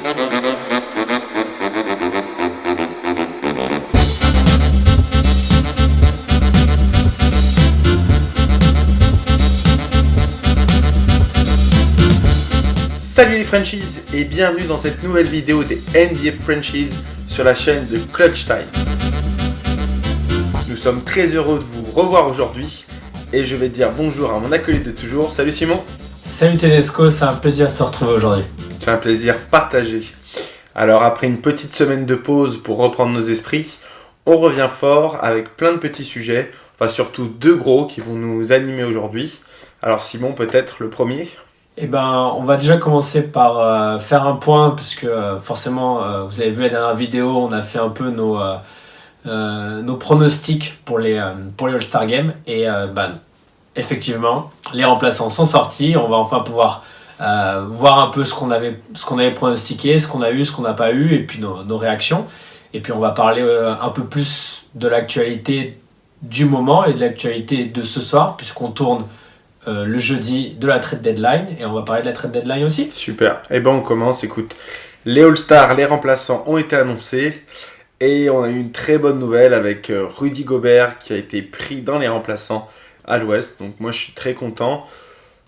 Salut les franchises et bienvenue dans cette nouvelle vidéo des NBA Franchises sur la chaîne de Clutch Time. Nous sommes très heureux de vous revoir aujourd'hui et je vais dire bonjour à mon acolyte de toujours. Salut Simon. Salut Tedesco, c'est un plaisir de te retrouver aujourd'hui. C'est un plaisir partagé. Alors après une petite semaine de pause pour reprendre nos esprits, on revient fort avec plein de petits sujets, enfin surtout deux gros qui vont nous animer aujourd'hui. Alors Simon, peut-être le premier ? Eh ben, on va déjà commencer par faire un point, puisque forcément, vous avez vu la dernière vidéo, on a fait un peu nos pronostics pour les All-Star Games. Et effectivement, les remplaçants sont sortis. On va enfin pouvoir voir un peu ce qu'on avait pronostiqué, ce qu'on a eu, ce qu'on n'a pas eu, et puis nos réactions. Et puis on va parler un peu plus de l'actualité du moment et de l'actualité de ce soir, puisqu'on tourne le jeudi de la trade deadline, et on va parler de la trade deadline aussi. Super, et ben on commence. Écoute, les All-Stars, les remplaçants ont été annoncés et on a eu une très bonne nouvelle avec Rudy Gobert qui a été pris dans les remplaçants à l'Ouest. Donc moi je suis très content,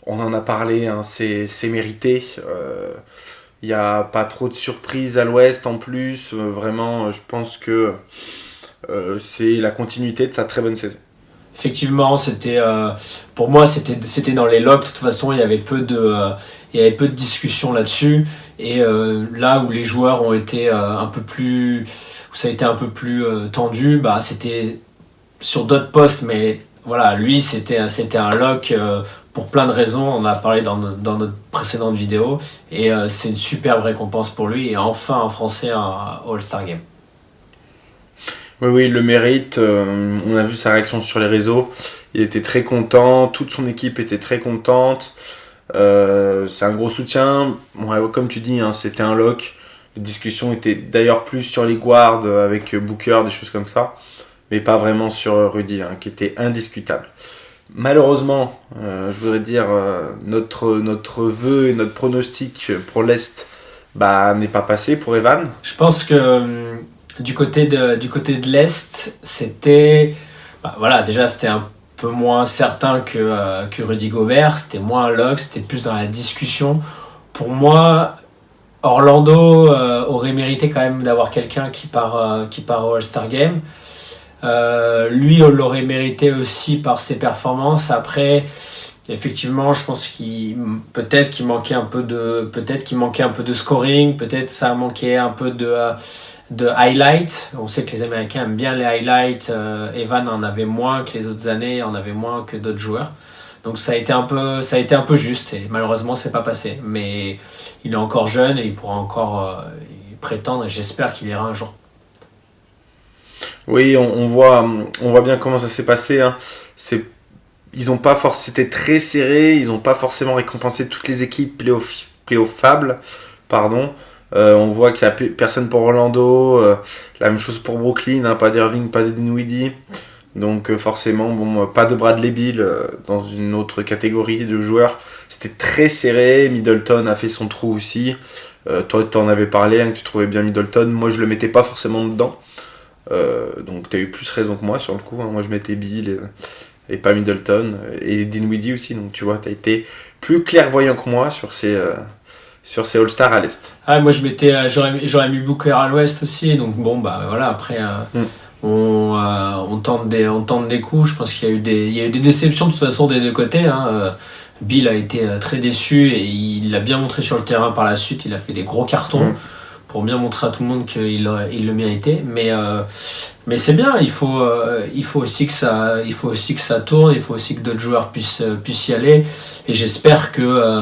on en a parlé, hein, c'est mérité. Il n'y a pas trop de surprises à l'Ouest en plus, vraiment je pense que c'est la continuité de sa très bonne saison. Effectivement, pour moi, c'était dans les locks. De toute façon, il y avait peu de discussions là-dessus. Et là où les joueurs ont été où ça a été un peu plus tendu, c'était sur d'autres postes. Mais voilà, lui, c'était un lock pour plein de raisons. On en a parlé dans notre précédente vidéo. Et c'est une superbe récompense pour lui. Et enfin, un Français à All-Star Game. Oui, il le mérite. On a vu sa réaction sur les réseaux. Il était très content. Toute son équipe était très contente. C'est un gros soutien. Ouais, comme tu dis, hein, c'était un lock. Les discussions étaient d'ailleurs plus sur les guards avec Booker, des choses comme ça. Mais pas vraiment sur Rudy, hein, qui était indiscutable. Malheureusement, je voudrais dire, notre vœu et notre pronostic pour l'Est n'est pas passé pour Evan. Je pense que du côté de l'Est, c'était déjà c'était un peu moins certain que Rudy Gobert, c'était moins un lock, c'était plus dans la discussion. Pour moi, Orlando aurait mérité quand même d'avoir quelqu'un qui part au All-Star Game. Lui, on l'aurait mérité aussi par ses performances. Après, effectivement, je pense qu'il manquait un peu de scoring, peut-être ça manquait un peu de highlights. On sait que les Américains aiment bien les highlights. Evan en avait moins que les autres années, en avait moins que d'autres joueurs. Donc ça a été un peu juste, et malheureusement c'est pas passé. Mais il est encore jeune et il pourra encore prétendre, et j'espère qu'il ira un jour. Oui, on voit bien comment ça s'est passé, hein. C'était très serré, ils n'ont pas forcément récompensé toutes les équipes playoffables, pardon. On voit qu'il n'y a personne pour Orlando, la même chose pour Brooklyn, hein, pas d'Irving, pas de Dinwiddie. Donc forcément, pas de Bradley Beal dans une autre catégorie de joueurs. C'était très serré, Middleton a fait son trou aussi. Toi, tu en avais parlé, hein, que tu trouvais bien Middleton. Moi, je le mettais pas forcément dedans. Donc tu as eu plus raison que moi sur le coup, hein. Moi, je mettais Beal et pas Middleton. Et Dinwiddie aussi, donc tu vois, tu as été plus clairvoyant que moi sur ces All-Stars à l'Est. Moi j'aurais mis Booker à l'Ouest aussi, donc voilà, après on tente des coups. Je pense qu'il y a eu des déceptions de toute façon des deux côtés, hein. Bill a été très déçu et il l'a bien montré sur le terrain par la suite. Il a fait des gros cartons pour bien montrer à tout le monde qu'il le méritait, mais c'est bien. Il faut aussi que ça tourne, il faut aussi que d'autres joueurs puissent y aller, et j'espère que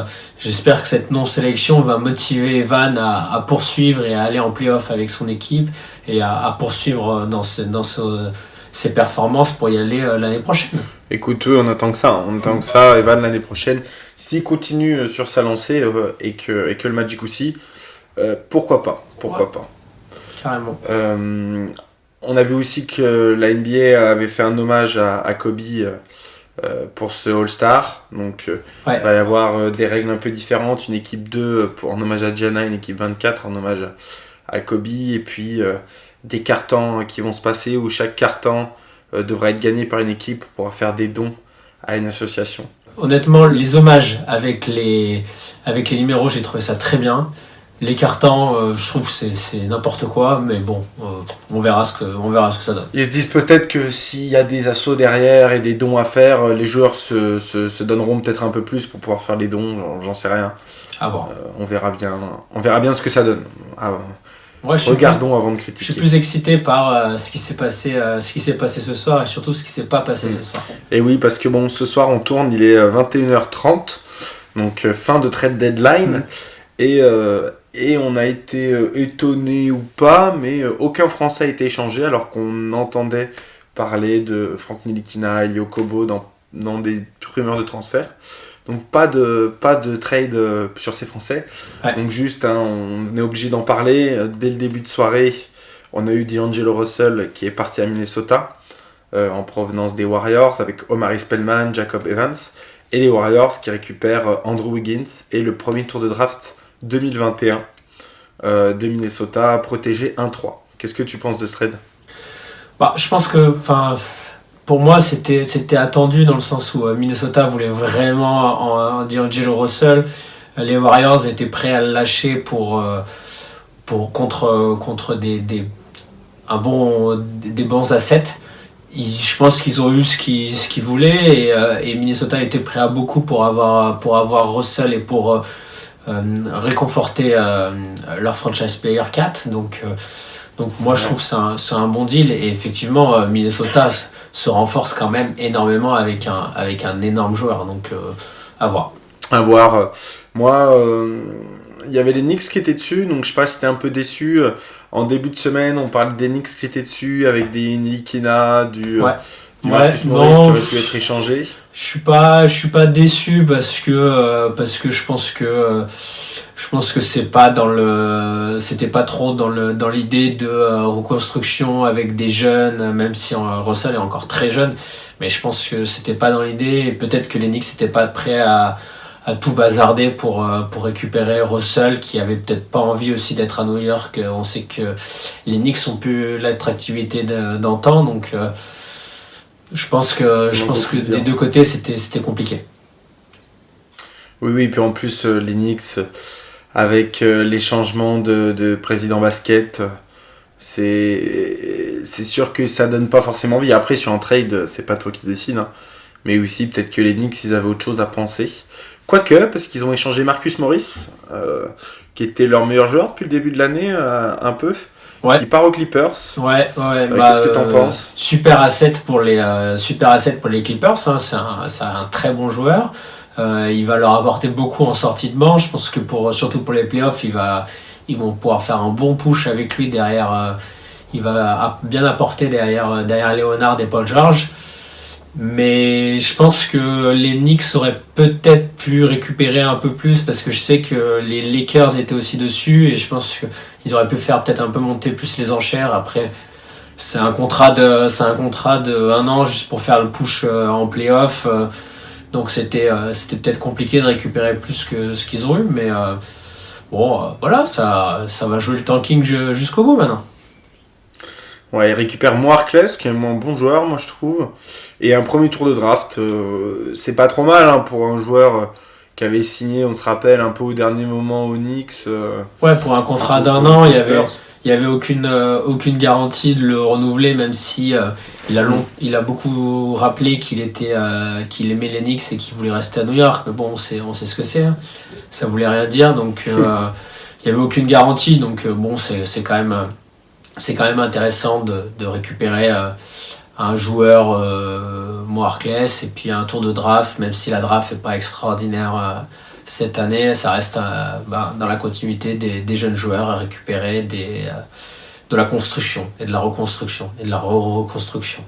cette non-sélection va motiver Evan à poursuivre et à aller en play-off avec son équipe et à poursuivre dans ses performances pour y aller l'année prochaine. Écoute, on attend que ça, Evan, l'année prochaine. S'il continue sur sa lancée et que le Magic aussi, pourquoi pas. Carrément. On a vu aussi que la NBA avait fait un hommage à Kobe pour ce All-Star. Donc il va y avoir des règles un peu différentes, une équipe 2 en hommage à Gianna, une équipe 24 en hommage à Kobe, et puis des cartons qui vont se passer où chaque carton devra être gagné par une équipe pour faire des dons à une association. Honnêtement, les hommages avec les numéros, j'ai trouvé ça très bien. Les cartons, je trouve que c'est n'importe quoi, mais bon, on verra ce que ça donne. Ils se disent peut-être que s'il y a des assos derrière et des dons à faire, les joueurs se donneront peut-être un peu plus pour pouvoir faire les dons, j'en sais rien. À voir. On verra bien ce que ça donne. Moi, regardons avant de critiquer. Je suis plus excité par ce qui s'est passé ce soir et surtout ce qui s'est pas passé ce soir. Et oui, parce que bon, ce soir on tourne, il est 21h30, donc fin de trade deadline, et on a été étonné ou pas, mais aucun Français a été échangé alors qu'on entendait parler de Franck Ntilikina, Elio Kobo dans des rumeurs de transfert. Donc pas de trade sur ces Français. Ouais. Donc juste, on est obligé d'en parler. Dès le début de soirée, on a eu D'Angelo Russell qui est parti à Minnesota en provenance des Warriors avec Omari Spellman, Jacob Evans. Et les Warriors qui récupèrent Andrew Wiggins et le premier tour de draft 2021 de Minnesota protégé 1-3. Qu'est-ce que tu penses de ce trade ? Je pense que... Pour moi, c'était attendu dans le sens où Minnesota voulait vraiment D'Angelo Russell. Les Warriors étaient prêts à le lâcher contre des bons assets. Je pense qu'ils ont eu ce qu'ils voulaient et Minnesota était prêt à beaucoup pour avoir Russell et pour réconforter leur franchise player 4. Donc moi, je trouve que c'est un bon deal et effectivement, Minnesota se renforce quand même énormément avec un énorme joueur, donc à voir. À voir. Moi, il y avait les Knicks qui étaient dessus, donc je sais pas si t'es un peu déçu. En début de semaine, on parlait des Knicks qui étaient dessus, avec des Ntilikina, du Marcus Morris qui aurait pu être échangé. Je suis pas déçu parce que je pense que c'était pas trop dans l'idée de reconstruction avec des jeunes, même si Russell est encore très jeune, mais je pense que c'était pas dans l'idée et peut-être que les Knicks n'étaient pas prêts à tout bazarder pour récupérer Russell qui avait peut-être pas envie aussi d'être à New York. On sait que les Knicks ont plus l'attractivité d'antan, donc je pense que des deux côtés c'était compliqué. Oui, puis en plus les Knicks avec les changements de président basket, c'est sûr que ça donne pas forcément envie. Après sur un trade, c'est pas toi qui décides, hein. Mais aussi peut-être que les Knicks ils avaient autre chose à penser. Quoique, parce qu'ils ont échangé Marcus Morris, qui était leur meilleur joueur depuis le début de l'année, un peu. Ouais. Qui part aux Clippers. Ouais. Qu'est-ce que t'en penses ? Super asset pour les Clippers, hein. C'est un très bon joueur. Il va leur apporter beaucoup en sortie de banc. Je pense que surtout pour les playoffs, ils vont pouvoir faire un bon push avec lui derrière. Il va bien apporter derrière Leonard et Paul George. Mais je pense que les Knicks auraient peut-être pu récupérer un peu plus parce que je sais que les Lakers étaient aussi dessus et je pense qu'ils auraient pu faire peut-être un peu monter plus les enchères. Après, c'est un contrat de 1 an juste pour faire le push en playoff. Donc c'était peut-être compliqué de récupérer plus que ce qu'ils ont eu, mais voilà, ça va jouer le tanking jusqu'au bout maintenant. Ouais, il récupère Moarkless, qui est un bon joueur, moi je trouve. Et un premier tour de draft, c'est pas trop mal hein, pour un joueur qui avait signé, on se rappelle, un peu au dernier moment au Knicks. Ouais, pour un contrat d'1 an, il y avait aucune garantie de le renouveler, même si il a beaucoup rappelé qu'il aimait les Knicks et qu'il voulait rester à New York. Mais bon, on sait ce que c'est. Hein. Ça voulait rien dire, donc il y avait aucune garantie. Donc bon, c'est quand même intéressant de récupérer un joueur Moarkless et puis un tour de draft, même si la draft n'est pas extraordinaire cette année, ça reste dans la continuité des jeunes joueurs à récupérer de la construction et de la reconstruction et de la reconstruction.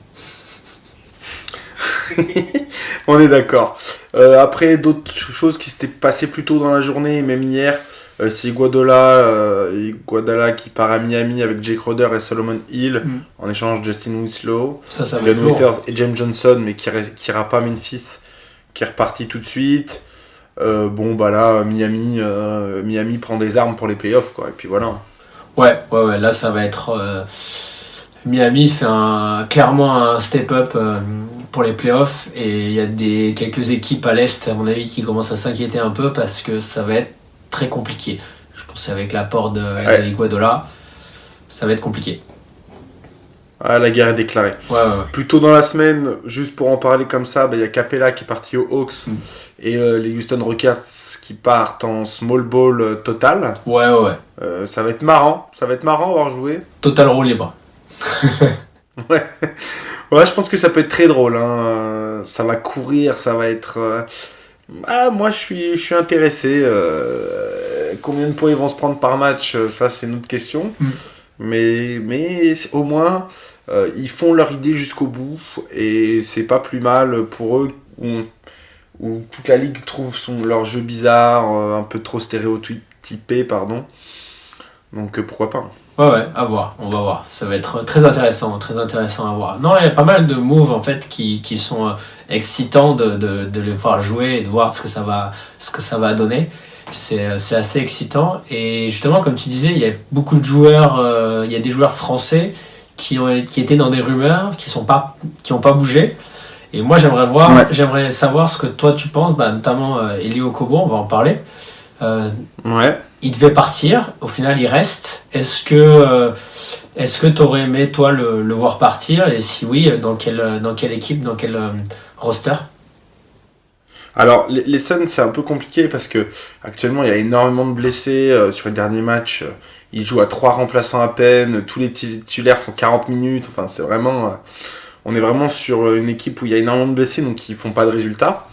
On est d'accord. Après, d'autres choses qui s'étaient passées plus tôt dans la journée, même hier, C'est Iguodala qui part à Miami avec Jay Crowder et Solomon Hill. En échange, Justin Winslow, Ça va John être lourd. Waiters et James Johnson, mais qui ira pas à Memphis, qui est reparti tout de suite. Miami prend des armes pour les playoffs, quoi. Et puis voilà. Ouais, là ça va être... Miami fait clairement un step-up pour les playoffs et il y a quelques équipes à l'Est, à mon avis, qui commencent à s'inquiéter un peu parce que ça va être très compliqué. Je pense qu'avec l'apport de Iguodala, ça va être compliqué. Ah, la guerre est déclarée. Ouais. Plus tôt dans la semaine, juste pour en parler comme ça, il y a Capella qui est parti aux Hawks et les Houston Rockets qui partent en small ball total. Ouais. Ça va être marrant à voir jouer. Total roue libre. Ouais, je pense que ça peut être très drôle. Hein. Ça va courir, ça va être... moi, je suis intéressé. Combien de points ils vont se prendre par match, ça, c'est une autre question. Mais au moins, ils font leur idée jusqu'au bout. Et c'est pas plus mal pour eux où toute la ligue trouve leur jeu bizarre, un peu trop stéréotypé, pardon. Donc pourquoi pas. Ouais, à voir, on va voir. Ça va être très intéressant à voir. Non, il y a pas mal de moves en fait qui sont excitants de les voir jouer et de voir ce que ça va donner. C'est assez excitant. Et justement, comme tu disais, il y a beaucoup de joueurs, il y a des joueurs français qui étaient dans des rumeurs, qui ont pas bougé. Et moi, j'aimerais savoir ce que toi tu penses, notamment Elie Okobo, on va en parler. Il devait partir, au final il reste. Est-ce que tu aurais aimé toi le voir partir, et si oui, dans quelle équipe, dans quel roster? Alors les Suns, c'est un peu compliqué parce que actuellement il y a énormément de blessés sur les derniers matchs. Ils jouent à 3 remplaçants à peine, tous les titulaires font 40 minutes. Enfin, c'est vraiment on est vraiment sur une équipe où il y a énormément de blessés, donc ils font pas de résultats.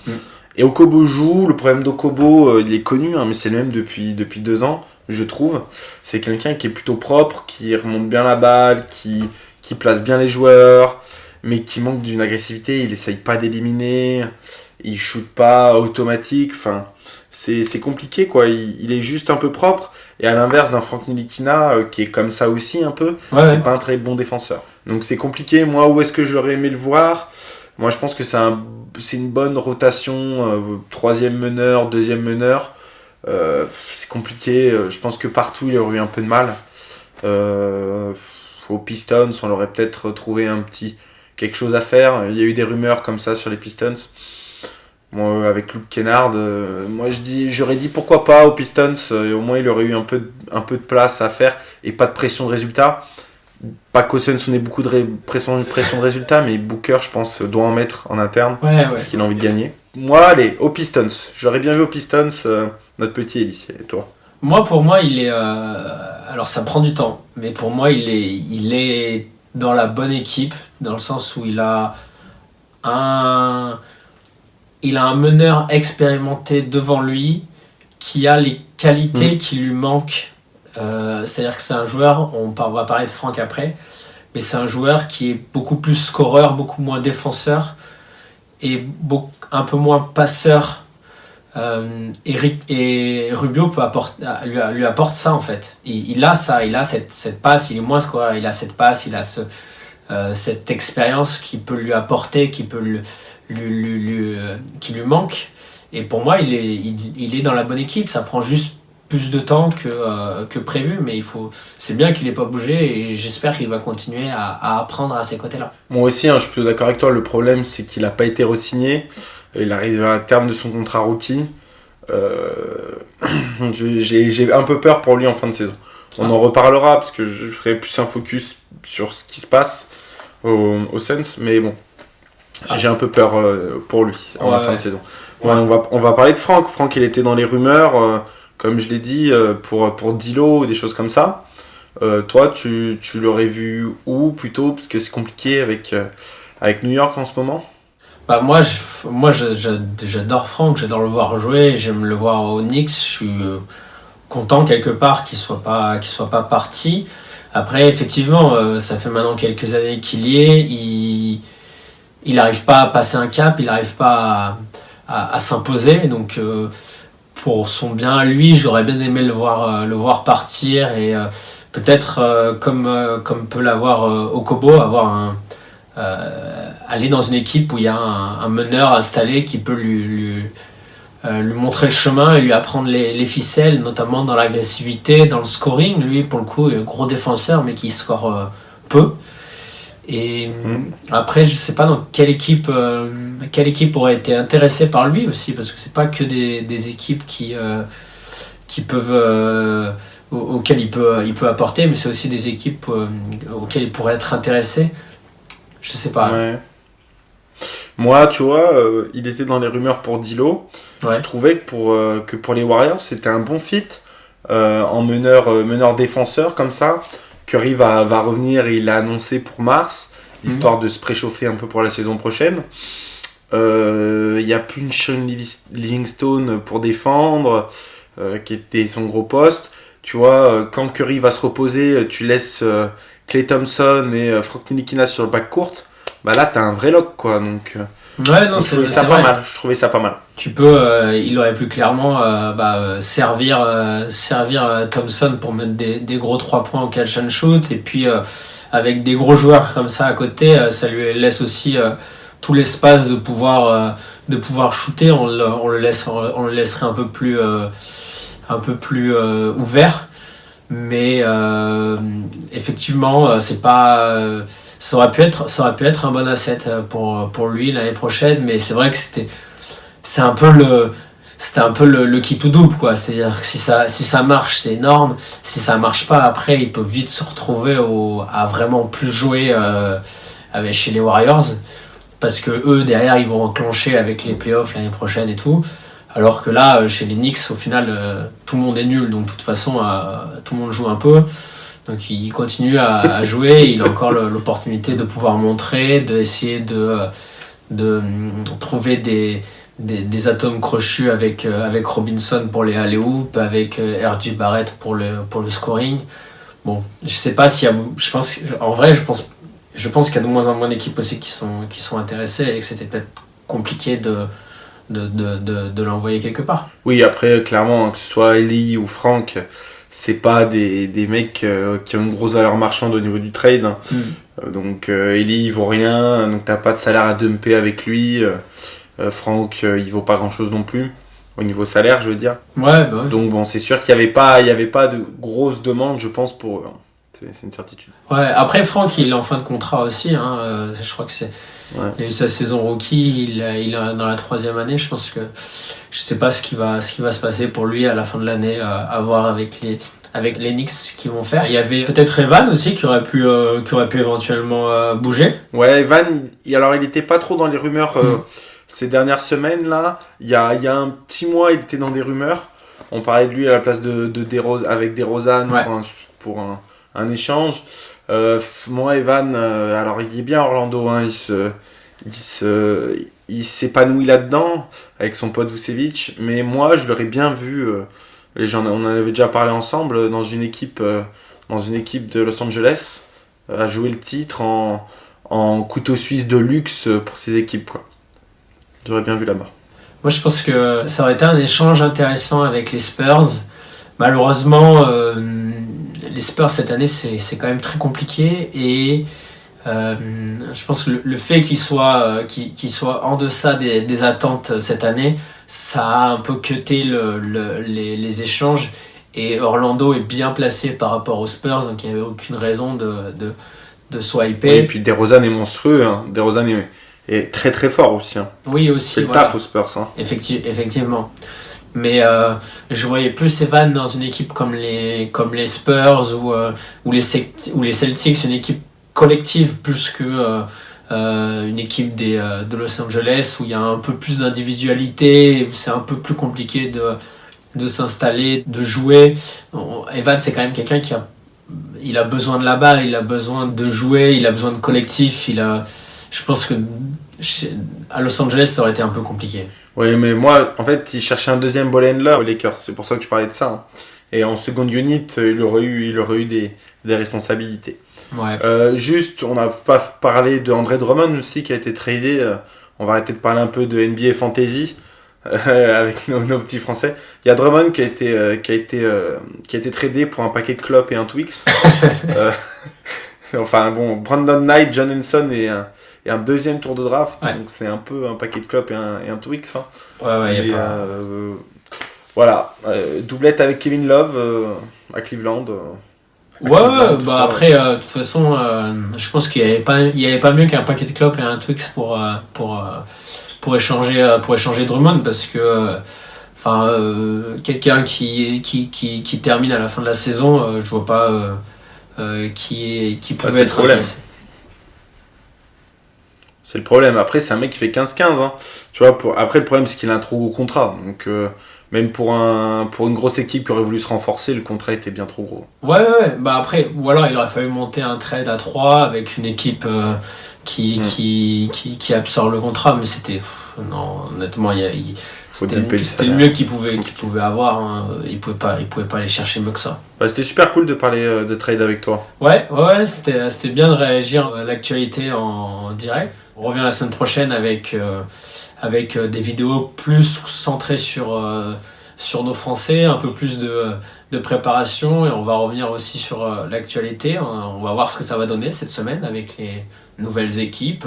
Et Okobo joue. Le problème d'Okobo, il est connu, mais c'est le même depuis 2 ans, je trouve. C'est quelqu'un qui est plutôt propre, qui remonte bien la balle, qui place bien les joueurs, mais qui manque d'une agressivité. Il essaye pas d'éliminer, il shoot pas automatique. Enfin, c'est compliqué, quoi. Il est juste un peu propre. Et à l'inverse d'un Frank Ntilikina, qui est comme ça aussi un peu, c'est pas un très bon défenseur. Donc c'est compliqué. Moi, où est-ce que j'aurais aimé le voir ? Moi, je pense que c'est une bonne rotation, 3e meneur, 2e meneur. C'est compliqué. Je pense que partout, il aurait eu un peu de mal. Aux Pistons, on aurait peut-être trouvé quelque chose à faire. Il y a eu des rumeurs comme ça sur les Pistons. Moi, avec Luke Kennard, j'aurais dit pourquoi pas aux Pistons. Au moins, il aurait eu un peu de place à faire et pas de pression de résultat. Pas qu'au Suns on ait beaucoup de pression de résultat, mais Booker, je pense, doit en mettre en interne parce qu'il a envie de gagner. Moi, allez, aux Pistons. J'aurais bien vu aux Pistons notre petit Elie. Et toi ? Pour moi, il est... alors, ça prend du temps, mais pour moi, il est dans la bonne équipe, dans le sens où il a un meneur expérimenté devant lui qui a les qualités qui lui manquent. C'est-à-dire que c'est un joueur, on va parler de Franck après, mais c'est un joueur qui est beaucoup plus scoreur, beaucoup moins défenseur et un peu moins passeur. Et Rubio lui apporte ça en fait. Il a ça, il a cette passe, il est moins scoreur, il a cette passe, il a cette expérience qui peut lui apporter, qui lui manque. Et pour moi, il est dans la bonne équipe. Ça prend juste plus de temps que prévu, mais c'est bien qu'il n'ait pas bougé et j'espère qu'il va continuer à apprendre à ces côtés-là. Moi aussi, je suis plutôt d'accord avec toi. Le problème, c'est qu'il n'a pas été re-signé. Il arrive à terme de son contrat rookie. J'ai un peu peur pour lui en fin de saison. On en reparlera parce que je ferai plus un focus sur ce qui se passe aux Suns, mais bon, j'ai un peu peur pour lui en fin de saison. Ouais, on va parler de Franck. Franck, il était dans les rumeurs, comme je l'ai dit, pour Dilo ou des choses comme ça. Toi, tu l'aurais vu où plutôt, parce que c'est compliqué avec New York en ce moment. Moi, j'adore Franck, j'adore le voir jouer, j'aime le voir au Knicks. Je suis content quelque part qu'il soit pas parti. Après, effectivement, ça fait maintenant quelques années qu'il y est. Il n'arrive pas à passer un cap, il n'arrive pas à s'imposer. Donc, pour son bien à lui, j'aurais bien aimé le voir partir et peut-être comme peut l'avoir Okobo, aller dans une équipe où il y a un meneur installé qui peut lui montrer le chemin et lui apprendre les ficelles, notamment dans l'agressivité, dans le scoring. Lui, pour le coup, est un gros défenseur, mais qui score peu. Et après, je sais pas dans quelle équipe aurait été intéressée par lui aussi, parce que c'est pas que des équipes qui peuvent auxquelles il peut apporter, mais c'est aussi des équipes auxquelles il pourrait être intéressé. Je sais pas. Ouais. Moi, tu vois, il était dans les rumeurs pour D'Lo. Ouais. Je trouvais que pour les Warriors, c'était un bon fit en meneur défenseur comme ça. Curry va revenir, il l'a annoncé pour mars, histoire de se préchauffer un peu pour la saison prochaine. Il n'y a plus une Sean Livingstone pour défendre, qui était son gros poste. Tu vois, quand Curry va se reposer, tu laisses Klay Thompson et Frank Ntilikina sur le backcourt. Bah là, t'as un vrai lock, quoi. Donc, ouais, non, je trouvais ça pas mal. Je trouvais ça pas mal. Tu peux, il aurait pu clairement servir Thompson pour mettre des gros 3 points au catch and shoot, et puis avec des gros joueurs comme ça à côté, ça lui laisse aussi tout l'espace de pouvoir shooter. On le laisserait un peu plus ouvert, mais effectivement, c'est pas. Ça aurait pu être un bon asset pour lui l'année prochaine, mais c'est vrai que c'était un peu le qui tout double, quoi. C'est-à-dire que si ça marche, c'est énorme. Si ça marche pas, après il peut vite se retrouver à vraiment plus jouer chez les Warriors, parce que eux derrière ils vont enclencher avec les playoffs l'année prochaine et tout. Alors que là, chez les Knicks, au final, tout le monde est nul, donc de toute façon, tout le monde joue un peu. Donc il continue à jouer, il a encore l'opportunité de pouvoir montrer, d'essayer de trouver des atomes crochus avec Robinson pour les alley-oop, avec R.J. Barrett pour le scoring. Bon, je sais pas s'il y a... Je pense qu'il y a de moins en moins d'équipes aussi qui sont intéressées, et que c'était peut-être compliqué de l'envoyer quelque part. Oui, après, clairement, que ce soit Eli ou Frank, c'est pas des mecs qui ont une grosse valeur marchande au niveau du trade. Hein. Donc Eli il vaut rien, donc t'as pas de salaire à dumper avec lui. Frank il vaut pas grand chose non plus au niveau salaire, je veux dire. Ouais, bah ouais. Donc bon, c'est sûr qu'il y avait pas de grosses demandes, je pense, pour eux. C'est une certitude. Ouais, après Frank il est en fin de contrat aussi, hein. Je crois que c'est il a eu sa saison rookie, il est dans la 3e année. Je pense que je sais pas ce qui va se passer pour lui à la fin de l'année, à voir avec les Knicks qui vont faire. Il y avait peut-être Evan aussi qui aurait pu éventuellement bouger. Ouais, Evan, il était pas trop dans les rumeurs ces dernières semaines là. Il y a un petit mois, il était dans des rumeurs. On parlait de lui à la place avec DeRozan, ouais, pour un échange. Moi, Evan, alors il est bien à Orlando, hein, il s'épanouit là-dedans avec son pote Vucevic, mais moi je l'aurais bien vu, et on en avait déjà parlé ensemble, dans une équipe de Los Angeles, à jouer le titre en couteau suisse de luxe pour ses équipes, quoi. J'aurais bien vu là-bas. Moi je pense que ça aurait été un échange intéressant avec les Spurs. Malheureusement, les Spurs cette année c'est quand même très compliqué, et je pense que le fait qu'il soit en deçà des attentes cette année, ça a un peu cuté les échanges, et Orlando est bien placé par rapport aux Spurs, donc il n'y avait aucune raison de swiper. Oui, et puis DeRozan est monstrueux, hein. DeRozan est très très fort aussi, hein. Oui, aussi. C'est le taf aux Spurs, hein. Effectivement. Mais je voyais plus Evan dans une équipe comme les Spurs ou les Celtics, une équipe collective plus que une équipe de Los Angeles, où il y a un peu plus d'individualité, où c'est un peu plus compliqué de s'installer, de jouer. Evan, c'est quand même quelqu'un il a besoin de la balle, il a besoin de jouer, il a besoin de collectif. Je pense que à Los Angeles, ça aurait été un peu compliqué. Oui, mais moi, en fait, il cherchait un deuxième ball handler aux Lakers. C'est pour ça que je parlais de ça, hein. Et en seconde unit, il aurait eu des responsabilités. Ouais. Juste, on n'a pas parlé de Andre Drummond aussi, qui a été tradé. On va arrêter de parler un peu de NBA Fantasy. avec nos petits Français. Il y a Drummond qui a été tradé pour un paquet de clopes et un Twix. Enfin bon, Brandon Knight, John Henson et un deuxième tour de draft. Ouais. Donc c'est un peu un paquet de clopes et un Twix. Hein. Ouais, Et, voilà, doublette avec Kevin Love à Cleveland. Ouais, bah après, de toute façon, je pense qu'il y avait pas mieux qu'un paquet de clopes et un Twix pour échanger Drummond, parce que quelqu'un qui termine à la fin de la saison, je vois pas qui pouvait être intéressé. C'est le problème. Après, c'est un mec qui fait 15-15. Hein. Tu vois, après, le problème, c'est qu'il a un trop gros contrat. Donc, même pour une grosse équipe qui aurait voulu se renforcer, le contrat était bien trop gros. Ouais. Bah après, ou alors il aurait fallu monter un trade à 3 avec une équipe qui absorbe le contrat. Mais c'était. Non, honnêtement, c'était le mieux qu'il pouvait avoir. Hein. Il pouvait pas aller chercher mieux que ça. Ouais, c'était super cool de parler de trade avec toi. Ouais, c'était bien de réagir à l'actualité en direct. On revient la semaine prochaine avec des vidéos plus centrées sur nos Français, un peu plus de préparation, et on va revenir aussi sur l'actualité. On va voir ce que ça va donner cette semaine avec les nouvelles équipes,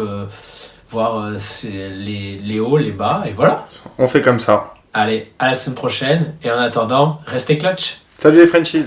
voir les hauts, les bas, et voilà. On fait comme ça. Allez, à la semaine prochaine, et en attendant, restez clutch. Salut les Frenchies.